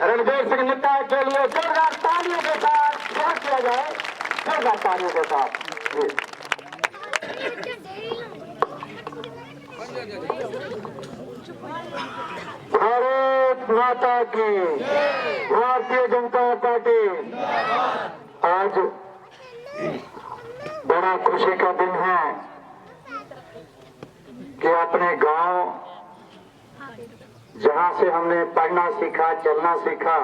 रणबीर सिंह नित्ता के लिए जोरदार तालियों के साथ स्वागत किया जाए, जोरदार तालियों के साथ। भारत माता की, भारतीय जनता पार्टी। आज बड़ा खुशी का दिन है कि अपने गांव, जहां से हमने पढ़ना सीखा, चलना सीखा,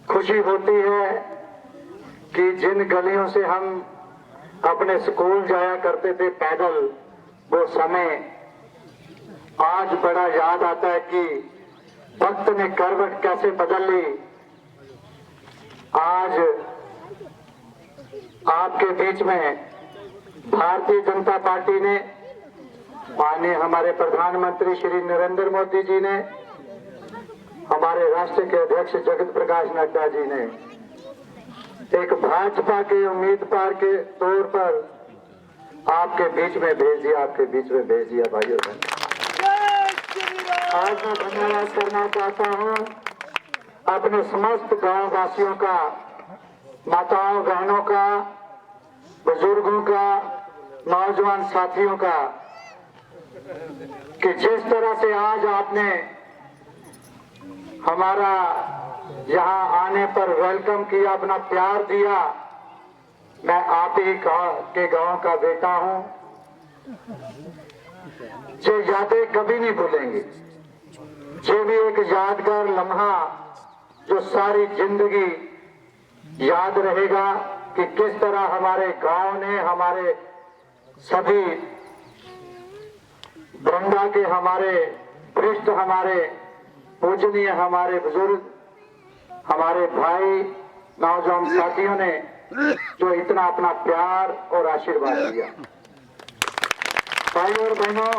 खुशी होती है कि जिन गलियों से हम अपने स्कूल जाया करते थे पैदल, वो समय आज बड़ा याद आता है कि वक्त ने करवट कैसे बदल ली। आज आपके बीच में भारतीय जनता पार्टी ने, माननीय हमारे प्रधानमंत्री श्री नरेंद्र मोदी जी ने, हमारे राष्ट्र के अध्यक्ष जगत प्रकाश नड्डा जी ने एक भाजपा के उम्मीदवार के तौर पर आपके बीच में भेज दिया, आपके बीच में भेज दिया। भाइयों बहनों, आज मैं धन्यवाद करना चाहता हूं अपने समस्त गांव वासियों का, माताओं बहनों का, बुजुर्गों का, नौजवान साथियों का, कि जिस तरह से आज आपने हमारा यहाँ आने पर वेलकम किया, अपना प्यार दिया। मैं आप ही के गांव का बेटा हूं, जो यादें कभी नहीं भूलेंगे। जो भी एक यादगार लम्हा जो सारी जिंदगी याद रहेगा कि किस तरह हमारे गांव ने, हमारे सभी वृंदा के हमारे वरिष्ठ, हमारे पूजनीय, हमारे बुजुर्ग, हमारे भाई, नौजवान साथियों ने जो इतना अपना प्यार और आशीर्वाद दिया। भाइयों और बहनों,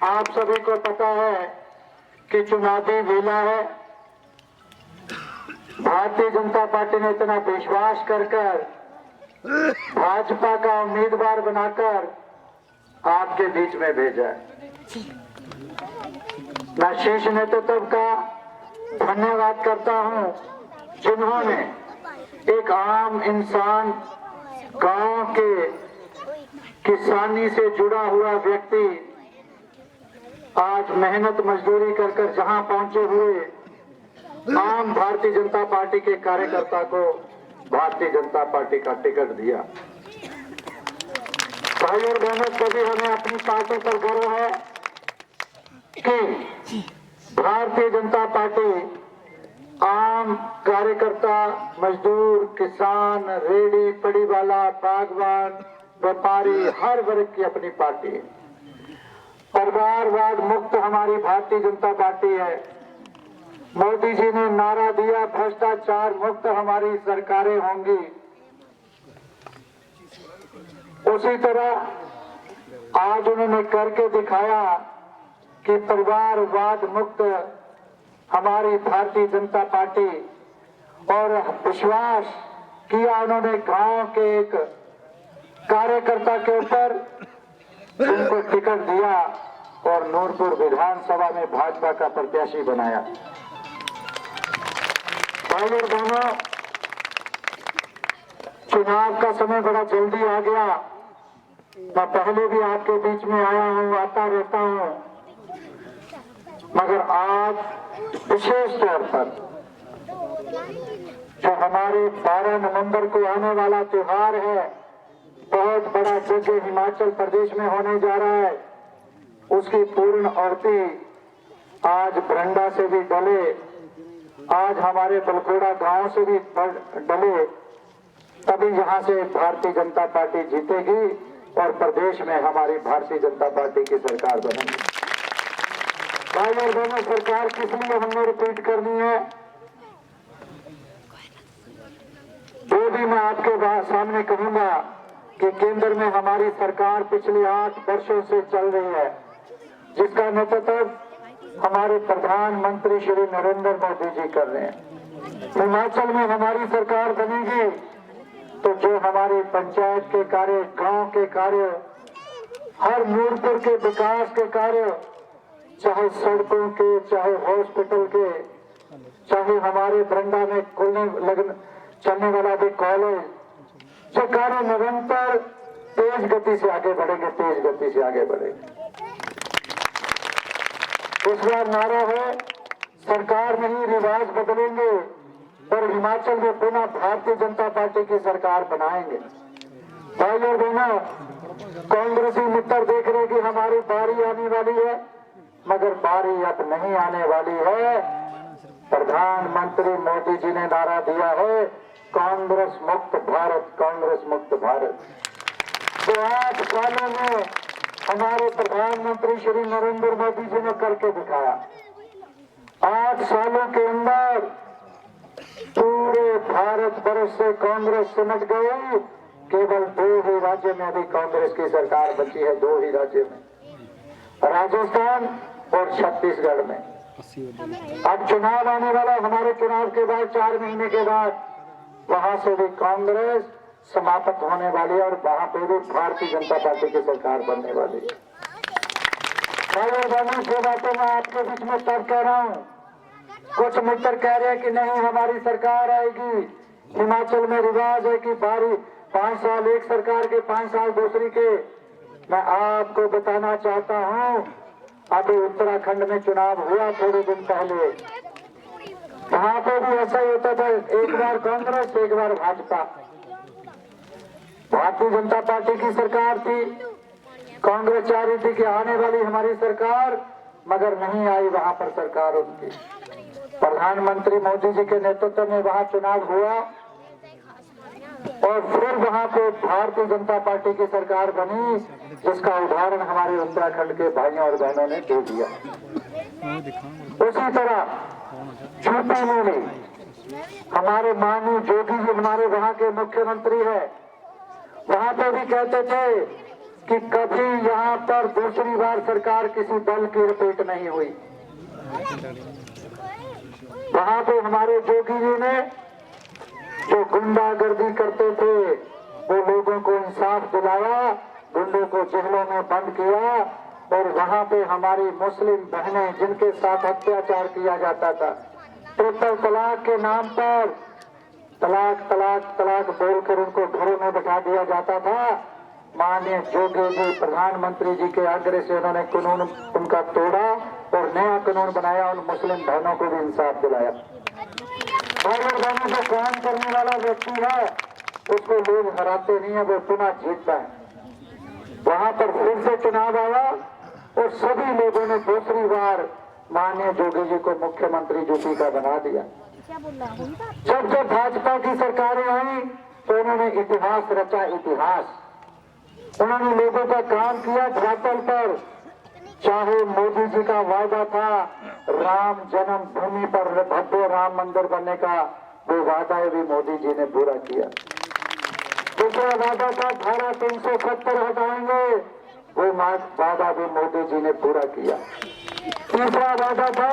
आप सभी को पता है कि चुनावी वेला है। भारतीय जनता पार्टी ने इतना विश्वास कर भाजपा का उम्मीदवार बनाकर आपके बीच में भेजा है। मैं शीर्ष नेतृत्व का धन्यवाद करता हूं, जिन्होंने एक आम इंसान, गांव के किसानी से जुड़ा हुआ व्यक्ति आज मेहनत मजदूरी कर जहां पहुंचे हुए आम भारतीय जनता पार्टी के कार्यकर्ता को भारतीय जनता पार्टी का टिकट दिया। भाई और बहनों, सभी हमें अपनी पार्टी पर गर्व है कि भारतीय जनता पार्टी आम कार्यकर्ता, मजदूर, किसान, रेडी पड़ी वाला, बागवान, व्यापारी, हर वर्ग की अपनी पार्टी है। परिवारवाद मुक्त हमारी भारतीय जनता पार्टी है। मोदी जी ने नारा दिया, भ्रष्टाचार मुक्त हमारी सरकारें होंगी। उसी तरह आज उन्होंने करके दिखाया कि परिवारवाद मुक्त हमारी भारतीय जनता पार्टी, और विश्वास किया उन्होंने गांव के एक कार्यकर्ता के ऊपर, उनको टिकट दिया और नूरपुर विधानसभा में भाजपा का प्रत्याशी बनाया। भाई और बहनों, चुनाव का समय बड़ा जल्दी आ गया। मैं पहले भी आपके बीच में आया हूं, आता रहता हूं, मगर आज विशेष तौर पर जो हमारे 12 नवंबर को आने वाला त्योहार है, बहुत बड़ा यज्ञ हिमाचल प्रदेश में होने जा रहा है, उसकी पूर्ण आरती आज बरंडा से भी डले, आज हमारे बलकोड़ा गांव से भी डले, तभी यहां से भारतीय जनता पार्टी जीतेगी और प्रदेश में हमारी भारतीय जनता पार्टी की सरकार बनेगी। भाई और बहनों, सरकार किस लिए हमने रिपीट करनी है, जो भी मैं आपके सामने कहूंगा कि केंद्र में हमारी सरकार पिछले 8 वर्षों से चल रही है, जिसका नेतृत्व हमारे प्रधानमंत्री श्री नरेंद्र मोदी जी कर रहे हैं। हिमाचल में हमारी सरकार बनेगी तो जो हमारी पंचायत के कार्य, गांव के कार्य, हर नूरपुर के विकास के कार्य, चाहे सड़कों के, चाहे हॉस्पिटल के, चाहे हमारे बरंडा में चलने वाला भी कॉलेज, जो कार्य निरंतर तेज गति से आगे बढ़ेंगे, तेज गति से आगे बढ़ेंगे। इस बार नारा है, सरकार नहीं रिवाज बदलेंगे और हिमाचल में पुनः भारतीय जनता पार्टी की सरकार बनाएंगे। भाई और बहनों, कांग्रेसी मित्र देख रहे कि हमारी बारी आने वाली है, मगर बारी अब नहीं आने वाली है। प्रधानमंत्री मोदी जी ने नारा दिया है, कांग्रेस मुक्त भारत, कांग्रेस मुक्त भारत। तो 8 सालों में हमारे प्रधानमंत्री श्री नरेंद्र मोदी जी ने करके दिखाया। 8 सालों के अंदर पूरे भारत वर्ष से कांग्रेस सिमट गई। केवल 2 ही राज्य में अभी कांग्रेस की सरकार बची है, 2 ही राज्य में, राजस्थान और छत्तीसगढ़ में। अब चुनाव आने वाला, हमारे चुनाव के बाद 4 महीने के बाद वहां से भी कांग्रेस समाप्त होने वाली है और वहां पे भी भारतीय जनता पार्टी की सरकार बनने वाली है। जो बातें मैं आपके बीच में तब कह रहा हूँ, कुछ मित्र कह रहे हैं कि नहीं हमारी सरकार आएगी, हिमाचल में रिवाज है कि बारी 5 साल एक सरकार के, 5 साल दूसरी के। मैं आपको बताना चाहता हूँ, अभी उत्तराखंड में चुनाव हुआ थोड़े दिन पहले, वहां पे भी ऐसा ही होता था, एक बार कांग्रेस, एक बार भाजपा। भारतीय जनता पार्टी की सरकार थी, कांग्रेस चाह रही थी कि आने वाली हमारी सरकार, मगर नहीं आई वहां पर सरकार उनकी। प्रधानमंत्री मोदी जी के नेतृत्व में वहां चुनाव हुआ और फिर वहां पे भारतीय जनता पार्टी की सरकार बनी, जिसका उदाहरण हमारे उत्तराखंड के भाइयों और बहनों ने दे दिया। उसी तरह यूपी में भी हमारे माननीय योगी जी हमारे वहां के मुख्यमंत्री है, वहां पर भी कहते थे कि कभी यहाँ पर दूसरी बार सरकार किसी दल की लपेट नहीं हुई। वहां पे हमारे योगी जी ने जो गुंडागर्दी करते थे वो लोगों को इंसाफ दिलाया, गुंडों को जेलों में बंद किया और वहां पे हमारी मुस्लिम बहनें जिनके साथ अत्याचार किया जाता था, ट्रिपल तलाक के नाम पर तलाक तलाक तलाक बोलकर उनको घरों में बैठा दिया जाता था। माननीय योगी जी प्रधानमंत्री जी के आग्रह से उन्होंने कानून उनका तोड़ा और नया कानून बनाया, उन मुस्लिम बहनों को भी इंसाफ दिलाया। और जो काम करने वाला व्यक्ति है उसको लोग हराते नहीं है, वो पुनः जीतता है। वहां पर फिर से चुनाव आया और सभी लोगों ने दूसरी बार माननीय योगी जी को मुख्यमंत्री यूपी का बना दिया। जब जब भाजपा की सरकारें आई तो उन्होंने इतिहास रचा, इतिहास। उन्होंने लोगों का काम किया धरातल पर। चाहे मोदी जी का वादा था राम जन्मभूमि पर भव्य राम मंदिर बनने का, वो वादा भी मोदी जी ने पूरा किया। दूसरा वादा था धारा 370 हटाएंगे, वो वादा भी मोदी जी ने पूरा किया। तीसरा वादा था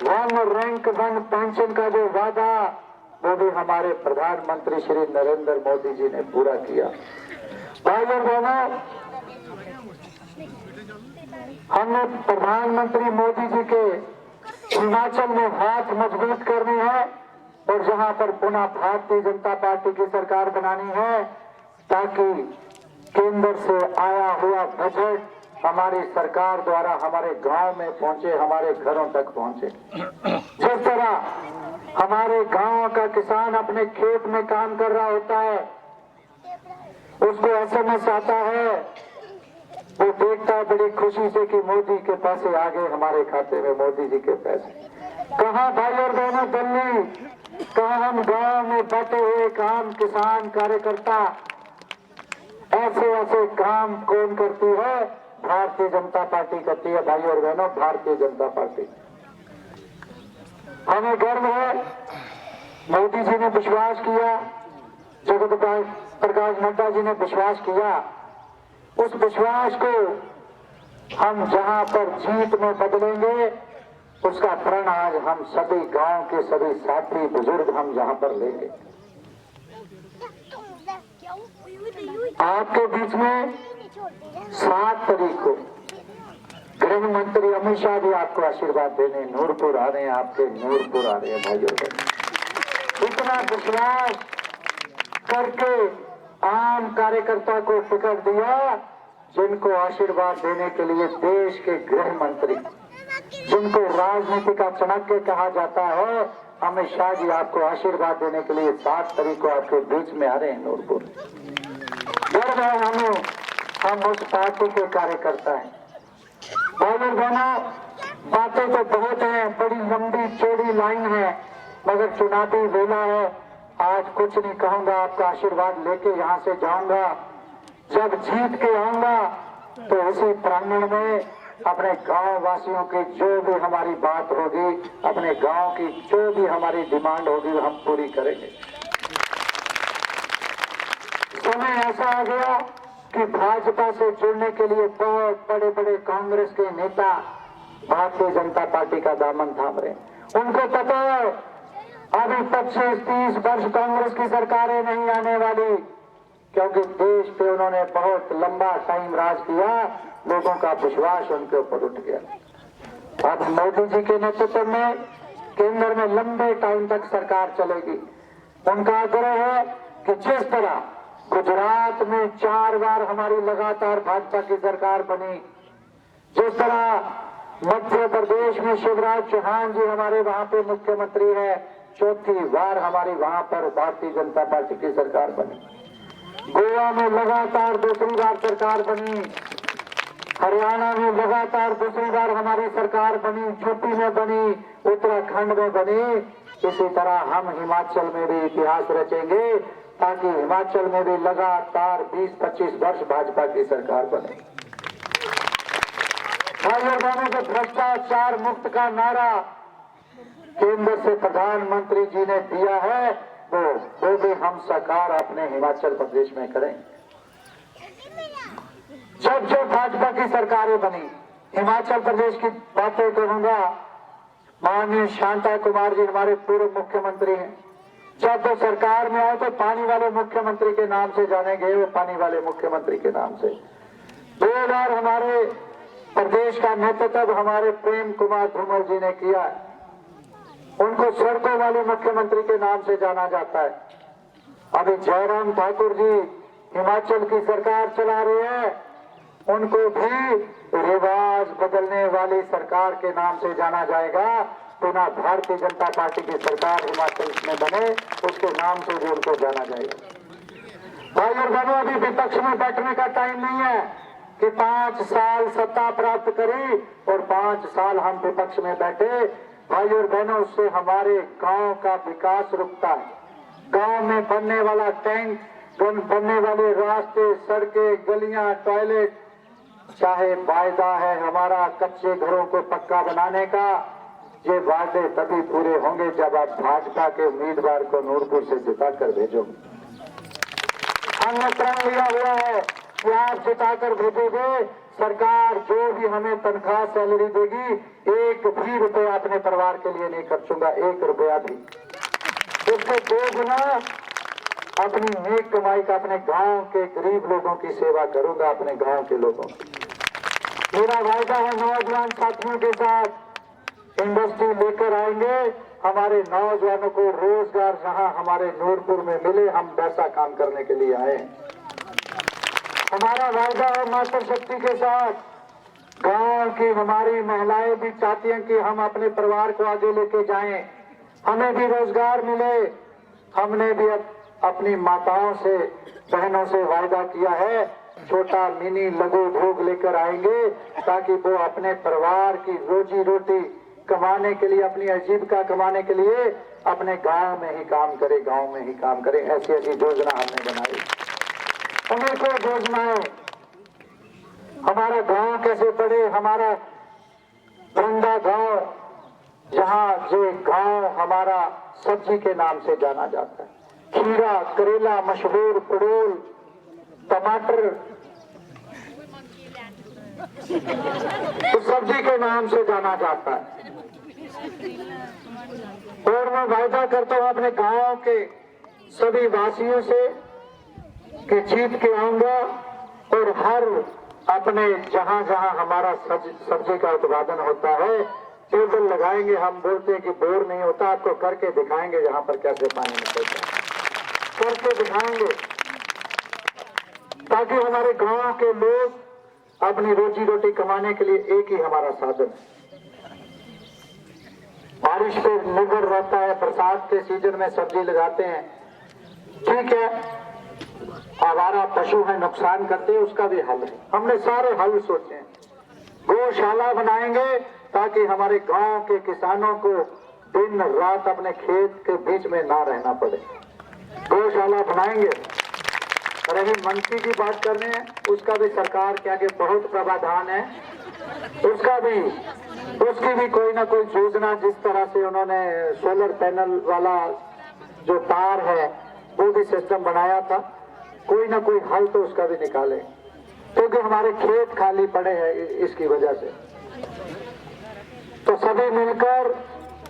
1 रैंक 1 पेंशन का जो वादा, वो भी हमारे प्रधानमंत्री श्री नरेंद्र मोदी जी ने पूरा किया। भाई और बहनों, हमने प्रधानमंत्री मोदी जी के हिमाचल में हाथ मजबूत करने हैं और जहां पर पुनः भारतीय जनता पार्टी की सरकार बनानी है, ताकि केंद्र से आया हुआ बजट हमारी सरकार द्वारा हमारे गांव में पहुंचे, हमारे घरों तक पहुंचे। जिस तरह हमारे गांव का किसान अपने खेत में काम कर रहा होता है, उसको एसएमएस आता है, वो देखता है बड़ी खुशी से कि मोदी के पैसे आ गए हमारे खाते में, मोदी जी के पैसे। कहाँ भाई और बहनों दिल्ली, कहाँ हम गांव में बैठे हुए काम किसान कार्यकर्ता, ऐसे ऐसे काम कौन करती है? भारतीय जनता पार्टी करती है। भाई और बहनों, भारतीय जनता पार्टी। हमें गर्व है, मोदी जी ने विश्वास किया, जगत प्रकाश नड्डा जी ने विश्वास किया, उस विश्वास को हम जहां पर जीत में बदलेंगे, उसका प्रण आज हम सभी गांव के सभी साथी बुजुर्ग हम जहां पर लेंगे। आपके बीच में 7 तारीख को गृह मंत्री अमित शाह भी आपको आशीर्वाद देने नूरपुर आ रहे हैं, आपके नूरपुर आ रहे हैं भाइयों बहनों। इतना विश्वास करके आम कार्यकर्ता को टिकट दिया, जिनको आशीर्वाद देने के लिए देश के गृह मंत्री, जिनको राजनीति का चाणक्य कहा जाता है, अमित शाह जी आपको आशीर्वाद देने के लिए 7 तारीख को आपके बीच में आ रहे हैं नूरपुर। गर्व है हमें, हम उस पार्टी के कार्यकर्ता हैं। भाइयों बहनों, बातें तो बहुत हैं, बड़ी लंबी चौड़ी लाइन है, मगर चुनावी वेला है। आज कुछ नहीं कहूंगा, आपका आशीर्वाद लेके यहाँ से जाऊंगा। जब जीत के आऊंगा तो इसी प्रांगण में अपने गांव वासियों की जो भी हमारी बात होगी, अपने गांव की जो भी हमारी डिमांड होगी, हम पूरी करेंगे। समय ऐसा आ गया कि भाजपा से जुड़ने के लिए बहुत बड़े बड़े कांग्रेस के नेता भारतीय जनता पार्टी का दामन थाम रहे। उनको पता है अभी 25-30 वर्ष कांग्रेस की सरकारें नहीं आने वाली, क्योंकि देश पे उन्होंने बहुत लंबा टाइम राज किया, लोगों का विश्वास उनके ऊपर उठ गया। अब मोदी जी के नेतृत्व में केंद्र में लंबे टाइम तक सरकार चलेगी। उनका आग्रह है कि जिस तरह गुजरात में 4 बार हमारी लगातार भाजपा की सरकार बनी, जिस तरह मध्य प्रदेश में शिवराज चौहान जी हमारे वहां पे मुख्यमंत्री है, 4थी बार हमारी वहां पर भारतीय जनता पार्टी की सरकार बनी। गोवा में लगातार 2री बार सरकार बनी, हरियाणा में लगातार 2री बार हमारी सरकार बनी, यूपी में बनी, उत्तराखंड में बनी। इसी तरह हम हिमाचल में भी इतिहास रचेंगे, ताकि हिमाचल में भी लगातार 20-25 वर्ष भाजपा की सरकार बने। भाइयों बहनों को भ्रष्टाचार मुक्त का नारा केंद्र से प्रधानमंत्री जी ने दिया है, वो भी हम साकार अपने हिमाचल प्रदेश में करें। जब जो भाजपा की सरकारें बनी, हिमाचल प्रदेश की बातें करूंगा। माननीय शांता कुमार जी हमारे पूर्व मुख्यमंत्री हैं। जब वो सरकार में आए तो पानी वाले मुख्यमंत्री के नाम से जाने गए, वो पानी वाले मुख्यमंत्री के नाम से। 2 बार हमारे प्रदेश का नेतृत्व हमारे प्रेम कुमार धूमल जी ने किया है। उनको सड़कों वाले मुख्यमंत्री के नाम से जाना जाता है। अभी जयराम ठाकुर जी हिमाचल की सरकार चला रहे हैं, उनको भी रिवाज बदलने वाली सरकार के नाम से जाना जाएगा। पुनः भारतीय जनता पार्टी की सरकार हिमाचल में बने, उसके नाम से भी उनको जाना जाएगा। भाई और बहनों, अभी विपक्ष में बैठने का टाइम नहीं है कि 5 साल सत्ता प्राप्त करी और 5 साल हम विपक्ष में बैठे। भाई और बहनों, उससे हमारे गांव का विकास रुकता है। गांव में बनने वाला टैंक, बनने वाले रास्ते, सड़कें, गलियां, टॉयलेट, चाहे वायदा है हमारा कच्चे घरों को पक्का बनाने का, ये वादे तभी पूरे होंगे जब आप भाजपा के उम्मीदवार को नूरपुर से जिताकर भेजोगे। हमने प्रण लिया हुआ है कि आप जिताकर भेजोगे, सरकार जो भी हमें तनख्वाह सैलरी देगी, 1 भी रुपया अपने परिवार के लिए नहीं खर्चूंगा, 1 रुपया भी। उसके 2 गुना अपनी नेक कमाई का अपने गांव के गरीब लोगों की सेवा करूंगा, अपने गांव के लोगों की। मेरा वायदा है नौजवान साथियों के साथ इंडस्ट्री लेकर आएंगे, हमारे नौजवानों को रोजगार जहां हमारे नूरपुर में मिले, हम वैसा काम करने के लिए आए। हमारा वायदा है मातृ शक्ति के साथ, गांव की हमारी महिलाएं भी चाहती हैं कि हम अपने परिवार को आगे लेके जाएं, हमें भी रोजगार मिले। हमने भी अपनी माताओं से, बहनों से वायदा किया है, छोटा मिनी लघु उद्योग लेकर आएंगे, ताकि वो अपने परिवार की रोजी रोटी कमाने के लिए, अपनी आजीविका कमाने के लिए अपने गांव में ही काम करे, गांव में ही काम करे। ऐसी ऐसी योजना हमने बनाई, अनेकों योजनाएं। हमारा गांव कैसे बढ़े, हमारा वृंदा गांव, जहां जो गांव हमारा सब्जी के नाम से जाना जाता है, खीरा, करेला, मशरूम, पड़ोल, टमाटर, तो सब्जी के नाम से जाना जाता है। और मैं वायदा करता हूं अपने गांव के सभी वासियों से कि जीत के आऊंगा और हर अपने जहां जहां हमारा सब्जी का उत्पादन होता है टेबल लगाएंगे। हम बोलते हैं कि बोर नहीं होता, आपको करके दिखाएंगे यहाँ पर कैसे पानी निकलता है, करके दिखाएंगे ताकि हमारे गांव के लोग अपनी रोजी रोटी कमाने के लिए एक ही हमारा साधन है। बारिश पे निर्भर रहता है, बरसात के सीजन में सब्जी लगाते हैं, ठीक है। आवारा पशु है, नुकसान करते हैं, उसका भी हल है। हमने सारे हल सोचे। गौशाला बनाएंगे ताकि हमारे गांव के किसानों को दिन रात अपने खेत के बीच में ना रहना पड़े। गौशाला बनाएंगे। रही मंत्री की बात करने हैं, उसका भी सरकार के आगे बहुत प्रावधान है। उसकी भी कोई ना कोई योजना, जिस तरह से उन्होंने सोलर पैनल वाला जो तार है वो भी सिस्टम बनाया था, कोई ना कोई हल तो उसका भी निकाले, क्योंकि हमारे खेत खाली पड़े हैं इसकी वजह से। तो सभी मिलकर,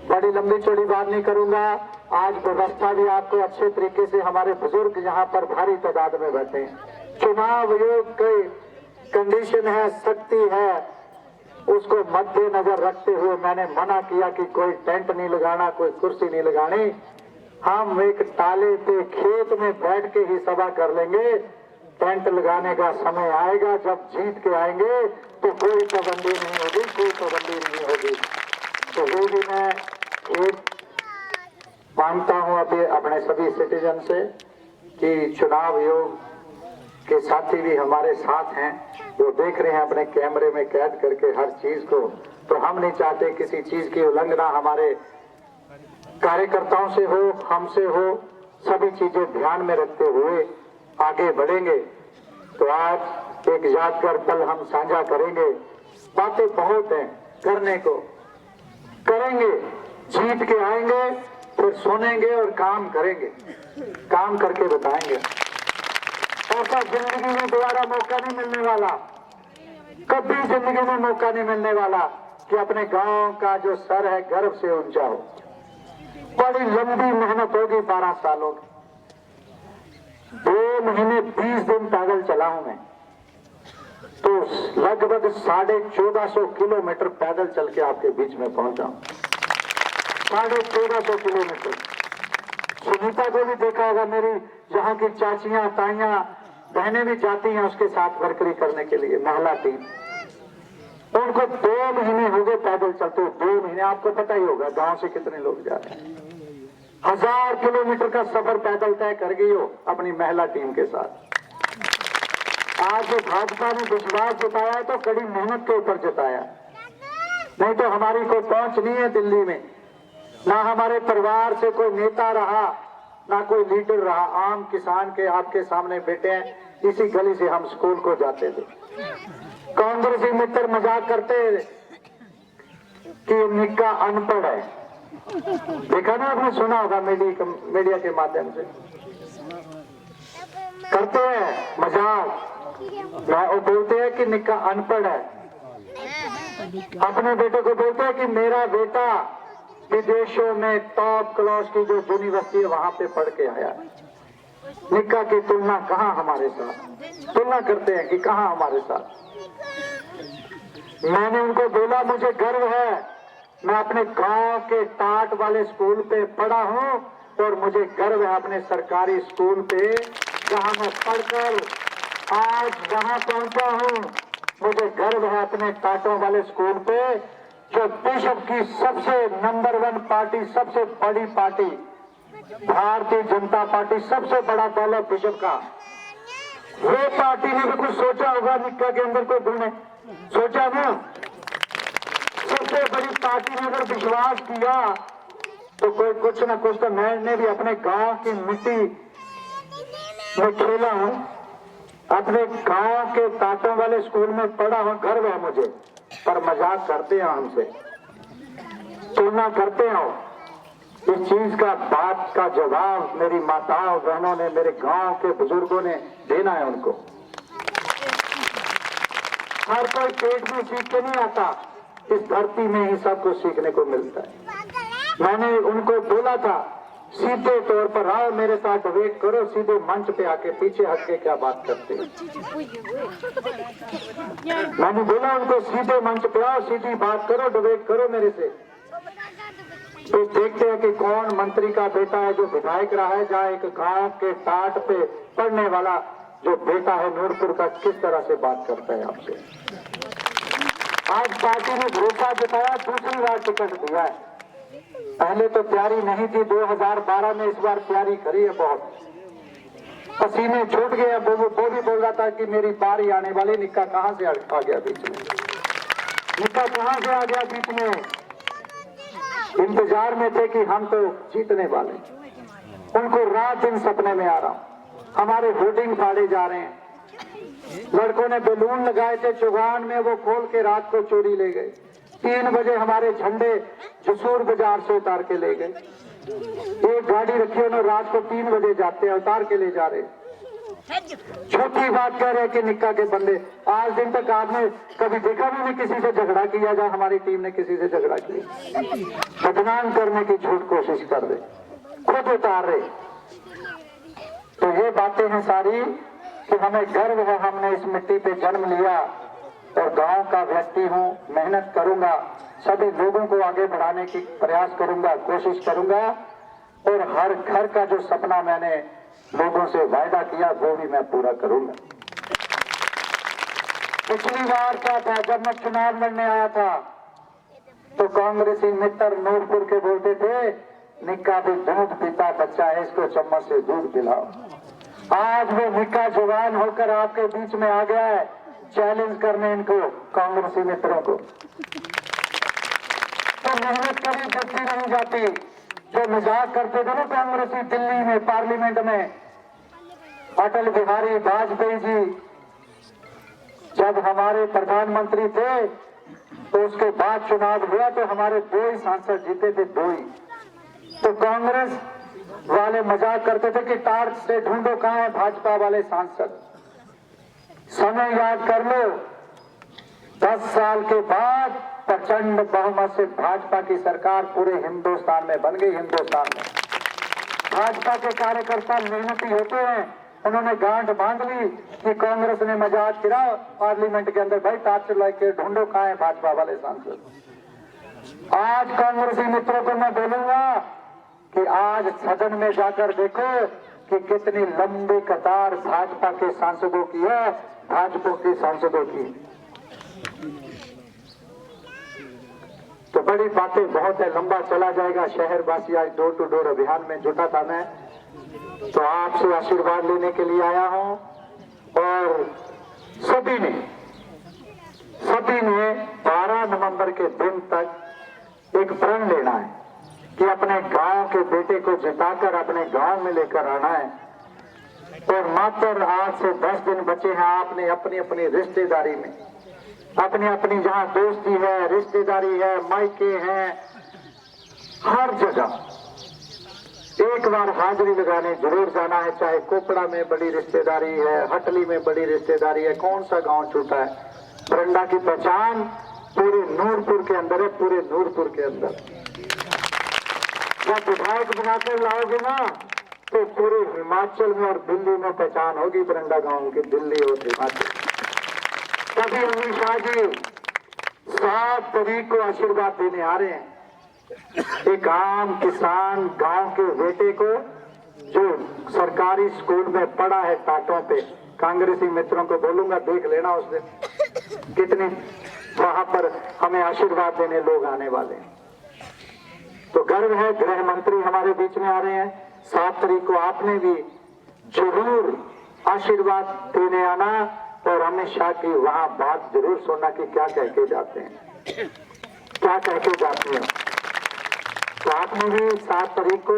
बड़ी लंबी चौड़ी बात नहीं करूंगा, आज व्यवस्था भी आपको अच्छे तरीके से, हमारे बुजुर्ग यहाँ पर भारी तादाद में बैठे हैं। चुनाव आयोग की कंडीशन है, सख्ती है, उसको मद्देनजर रखते हुए मैंने मना किया कि कोई टेंट नहीं लगाना, कोई कुर्सी नहीं लगानी। हम एक ताले पे खेत में बैठ के ही सभा कर लेंगे। टेंट लगाने का समय आएगा, जब जीत के आएंगे तो कोई पाबंदी नहीं होगी, कोई पाबंदी नहीं होगी। तो वो भी मैं एक मानता हूं अभी अपने सभी सिटीजन से कि चुनाव आयोग के साथी भी हमारे साथ हैं, वो देख रहे हैं अपने कैमरे में कैद करके हर चीज को। तो हम नहीं चाहते किसी चीज की उल्लंघना हमारे कार्यकर्ताओं से हो, हमसे हो। सभी चीजें ध्यान में रखते हुए आगे बढ़ेंगे। तो आज एक यादगार पल हम साझा करेंगे। बातें बहुत हैं करने को, करेंगे, जीत के आएंगे, फिर सुनेंगे और काम करेंगे, काम करके बताएंगे। ऐसा जिंदगी में दोबारा मौका नहीं मिलने वाला, कभी जिंदगी में मौका नहीं मिलने वाला कि अपने गांव का जो सर है गर्व से ऊंचा हो। बड़ी लंबी मेहनत होगी, 12 सालों की, 2 महीने 20 दिन पैदल चला हूं मैं, तो लगभग 1450 किलोमीटर पैदल चल के आपके बीच में पहुंचा हूं। 1450 किलोमीटर। सुनीता को भी देखा होगा, मेरी यहाँ की चाचियां, ताइयां, बहनें भी जाती हैं उसके साथ वर्करी करने के लिए, महिला टीम। उनको 2 महीने हो गए पैदल चलते हुए, 2 महीने। आपको पता ही होगा गांव से कितने लोग जा रहे हैं। 1000 किलोमीटर का सफर पैदल तय कर गई हो अपनी महिला टीम के साथ। आज जो भाजपा ने विश्वास जताया है तो कड़ी मेहनत के ऊपर जताया, नहीं तो हमारी कोई पहुंच नहीं है दिल्ली में। ना हमारे परिवार से कोई नेता रहा, ना कोई लीडर रहा। आम किसान के आपके सामने बैठे हैं, इसी गली से हम स्कूल को जाते थे। कांग्रेसी मित्र मजाक करते कि निक्का अनपढ़ है, देखा ना आपने, सुना होगा मीडिया के माध्यम से करते हैं मजाक। वो बोलते हैं कि निक्का अनपढ़ है, अपने बेटे को बोलते हैं कि मेरा बेटा विदेशों में टॉप क्लास की जो यूनिवर्सिटी है वहां पे पढ़ के आया। निक्का की तुलना कहां हमारे साथ, तुलना करते हैं कि कहां हमारे साथ। मैंने उनको बोला मुझे गर्व है, मैं अपने गांव के टाट वाले स्कूल पे पढ़ा हूं और मुझे गर्व है अपने सरकारी स्कूल पे जहां मैं पढ़कर आज जहां पहुंचा हूं। मुझे गर्व है अपने टाटों वाले स्कूल पे, जो बिशप की सबसे नंबर 1 पार्टी, सबसे बड़ी पार्टी भारतीय जनता पार्टी, सबसे बड़ा दल है बिशप का। वो पार्टी ने भी कुछ सोचा होगा निक्का के अंदर कोई गुण है, सोचा ना। सबसे बड़ी पार्टी ने अगर विश्वास किया तो कोई कुछ ना कुछ तो। मैंने भी अपने गांव की मिट्टी में खेला हूं, अपने गांव के टाटों वाले स्कूल में पढ़ा हूं, गर्व है मुझे। पर मजाक करते हैं हमसे, तुलना करते हो। इस चीज का बात का जवाब मेरी माताओं बहनों ने, मेरे गांव के बुजुर्गों ने देना है उनको। हर कोई पेट में सीख के नहीं आता, इस धरती में ही सब कुछ सीखने को मिलता है। मैंने उनको बोला था सीधे तौर पर आओ, मेरे साथ डिबेट करो, सीधे मंच पे आके पीछे हट के क्या बात करते हैं। मैंने बोला उनको सीधे मंच पे आओ, सीधी बात करो, डिबेट करो मेरे से। तो देखते हैं कि कौन मंत्री का बेटा है जो विधायक रहा है, जहाँ एक गांव के टाट पे पढ़ने वाला जो बेटा है नूरपुर का, किस तरह से बात करता है आपसे। आज पार्टी ने भरोसा जताया, दूसरी बार टिकट दिया है। पहले तो तैयारी नहीं थी 2012 में, इस बार तैयारी करी है बहुत, पसीने छूट गए। वो भी बोल रहा था कि मेरी बारी आने वाली, निक्का कहां से आ गया बीच में, निक्का कहां से आ गया बीच में। इंतजार में थे कि हम तो जीतने वाले, उनको रात दिन सपने में आ रहा हूं। हमारे होर्डिंग फाड़े जा रहे हैं, लड़कों ने बैलून लगाए थे चौगान में, वो खोल के रात को चोरी ले गए। 3 बजे हमारे झंडे जसूर बाजार से उतार के ले गए। एक गाड़ी रखी उन्होंने, रात को 3 बजे जाते हैं, उतार के ले जा रहे। छोटी बात कह रहे हैं कि निक्का के बंदे। आज दिन तक आपने कभी देखा भी नहीं किसी से झगड़ा किया जाए, हमारी टीम ने किसी से झगड़ा किया। बदनाम करने की झूठ कोशिश कर रहे, खुद उतार रहे। तो ये बातें हैं सारी कि हमें गर्व है, हमने इस मिट्टी पे जन्म लिया और गांव का व्यक्ति हूं, मेहनत करूंगा, सभी लोगों को आगे बढ़ाने की प्रयास करूंगा, कोशिश करूंगा, और हर घर का जो सपना मैंने लोगों से वायदा किया वो भी मैं पूरा करूंगा। पिछली बार क्या था, जब मैं चुनाव लड़ने आया था तो कांग्रेसी मित्र नूरपुर के बोलते थे निक्का भी दूध पीता बच्चा है, इसको चम्मच से दूध पिलाओ। आज वो निक्का जवान होकर आपके बीच में आ गया है, चैलेंज करने इनको कांग्रेसी मित्रों को। तो मेहनत करी देखी नहीं जाती। जो मजाक करते थे ना कांग्रेसी दिल्ली में पार्लियामेंट में, अटल बिहारी वाजपेयी जी जब हमारे प्रधानमंत्री थे तो उसके बाद चुनाव हुआ तो हमारे 2 ही सांसद जीते थे, 2 ही। तो कांग्रेस वाले मजाक करते थे कि टार्च से ढूंढो कहां है भाजपा वाले सांसद। समय याद कर लो, 10 साल के बाद प्रचंड बहुमत से भाजपा की सरकार पूरे हिंदुस्तान में बन गई। हिंदुस्तान में भाजपा के कार्यकर्ता मेहनती होते हैं, उन्होंने गांठ बांध ली कि कांग्रेस ने मजाक किया पार्लियामेंट के अंदर, भाई टार्च लेके ढूंढो कहां है भाजपा वाले सांसद। आज कांग्रेसी मित्रों को मैं बोलूंगा कि आज सदन में जाकर देखो कि कितनी लंबी कतार भाजपा के सांसदों की है, भाजपा के सांसदों की। तो बड़ी बातें बहुत है, लंबा चला जाएगा। शहरवासी आज डोर टू डोर अभियान में जुटा था मैं, तो आपसे आशीर्वाद लेने के लिए आया हूं। और सभी ने 12 नवंबर के दिन तक एक प्रण लेना है कि अपने गांव के बेटे को जिताकर अपने गांव में लेकर आना है। और मात्र आज से 10 दिन बचे हैं, आपने अपनी अपनी रिश्तेदारी में, अपनी अपनी जहां दोस्ती है, रिश्तेदारी है, मायके हैं, हर जगह एक बार हाजिरी लगाने जरूर जाना है। चाहे कोपड़ा में बड़ी रिश्तेदारी है, हटली में बड़ी रिश्तेदारी है, कौन सा गांव छूटा है। बरंडा की पहचान पूरे नूरपुर के अंदर है, पूरे नूरपुर के अंदर। जब विधायक बनाकर लाओगे ना तो पूरे हिमाचल में और दिल्ली में पहचान होगी बरंडा गांव की, दिल्ली और हिमाचल। तभी अमित शाह जी 7 तारीख को आशीर्वाद देने आ रहे हैं। एक आम किसान गांव के बेटे को जो सरकारी स्कूल में पढ़ा है टाटों पे, कांग्रेसी मित्रों को बोलूंगा देख लेना उस दिन कितनी वहां पर हमें आशीर्वाद देने लोग आने वाले हैं। तो गर्व है, गृह मंत्री हमारे बीच में आ रहे हैं। 7 तारीख को आपने भी जरूर आशीर्वाद देने आना और अमित शाह की वहां बात जरूर सुनना कि क्या कह के जाते हैं, क्या कह के जाते हैं। तो आपने भी 7 तारीख को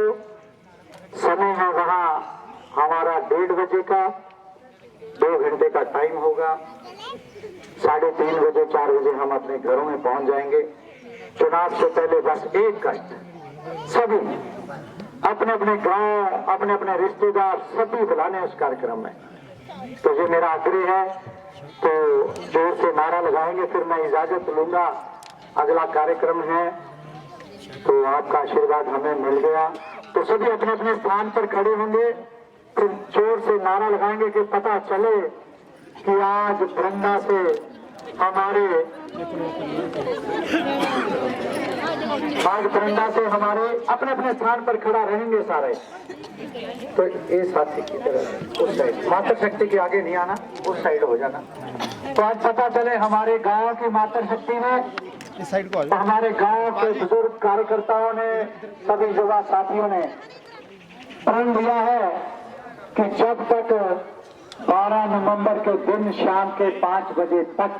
समय है, वहां हमारा 1:30 बजे का 2 घंटे का टाइम होगा। 3:30 बजे 4 बजे हम अपने घरों में पहुंच जाएंगे। चुनाव से पहले बस 1 घंटे सभी अपने अपने गांव, अपने अपने रिश्तेदार सभी बुलाने उस कार्यक्रम में। तो ये मेरा आग्रह है, तो जोर से नारा लगाएंगे, फिर मैं इजाजत लूंगा। अगला कार्यक्रम है, तो आपका आशीर्वाद हमें मिल गया। तो सभी अपने अपने स्थान पर खड़े होंगे, फिर जोर से नारा लगाएंगे कि पता चले कि आज वृंदा से हमारे अपने अपने स्थान पर खड़ा रहेंगे सारे। तो इस हाथी की तरफ उस साइड, मातृशक्ति के आगे नहीं आना, उस साइड हो जाना। तो आज पता चले हमारे गांव की मातृशक्ति ने, इस साइड को हमारे गांव के बुजुर्ग कार्यकर्ताओं ने, सभी युवा साथियों ने प्रण लिया है कि जब तक 12 नवंबर के दिन शाम के 5 बजे तक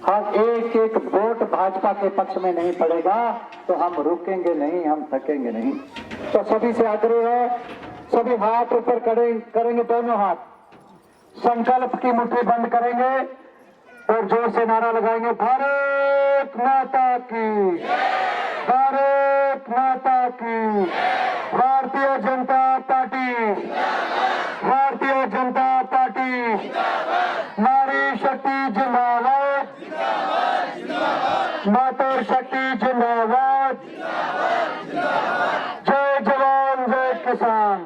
हम एक एक वोट भाजपा के पक्ष में नहीं पड़ेगा तो हम रुकेंगे नहीं, हम थकेंगे नहीं। तो सभी से आग्रह है, सभी हाथ ऊपर करेंगे, दोनों हाथ, संकल्प की मुट्ठी बंद करेंगे और जोर से नारा लगाएंगे, भारत माता की, भारत माता की, भारतीय जनता पार्टी, भारतीय जनता पार्टी, नारी शक्ति जिंदाबाद, माता शक्ति जिंदाबाद, जय जवान जय किसान,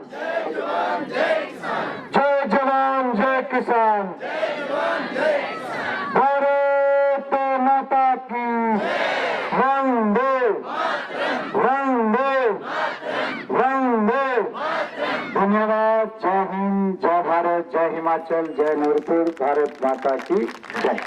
जय जवान जय किसान, भारत माता की, वंदे वंदे वंदे। धन्यवाद। जय हिंद, जय भारत, जय हिमाचल, जय नूरपुर, भारत माता की जय।